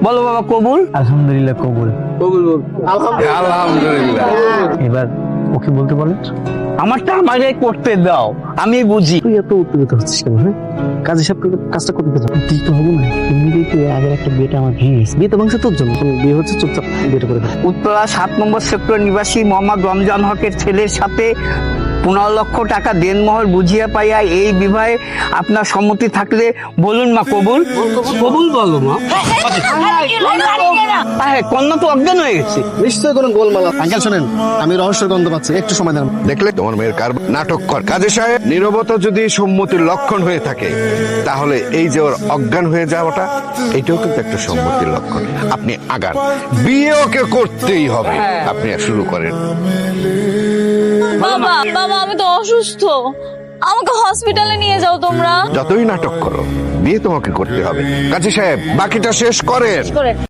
বলো বাবা কবুল। আলহামদুলিল্লাহ কবুল। কবুল বল। আলহামদুলিল্লাহ। এবার ওকে বলতে বলেন। আমারটা আমাকে করতে দাও, আমি বুঝি। তুই এত উত্তেজিত হচ্ছিস কেন? হ্যাঁ, কাজী সাহেব কাজটা করতে দেন। উত্তেজিত হবো না। এমনিতেই তো আগের একটা বিয়েটা আমার ভেঙে গেছে। বিয়ে তো ভাঙছে তোর জন্য। তোর বিয়ে হচ্ছে, চুপচাপ বিয়েটা করে দে। উত্তরা 7 নম্বর সেক্টর নিবাসী মোহাম্মদ রমজান হকের ছেলের সাথে 15 লক্ষ টাকা দেনমোহর বুঝিয়া পাইয়া এই বিবাহে আপনার সম্মতি থাকলে বলুন মা কবুল। কবুল বলো মা। হ্যাঁ, কন্যা তো অজ্ঞান হয়ে গেছে। নিশ্চয়ই কোনো গোলমাল। আঙ্কেল শোনেন, আমি রহস্যের গন্ধ পাচ্ছি, একটু সময় দেন। দেখলে তোমার মেয়ের কার নাটক কর। কাজী সাহেব, নীরবতা যদি সম্মতির লক্ষণ হয়ে থাকে তাহলে এই যে ওর অজ্ঞান হয়ে যাওয়াটা, এটাও কিন্তু একটা সম্মতির লক্ষণ। আপনি আগান, বিয়ে ওকে করতেই হবে। আপনি শুরু করেন। বাবা বাবা আমি তো অসুস্থ, আমাকে হসপিটালে নিয়ে যাও তোমরা। যতই নাটক করো, বিয়ে তোমাকে করতে হবে। কাজী সাহেব, বাকিটা শেষ করেন। করে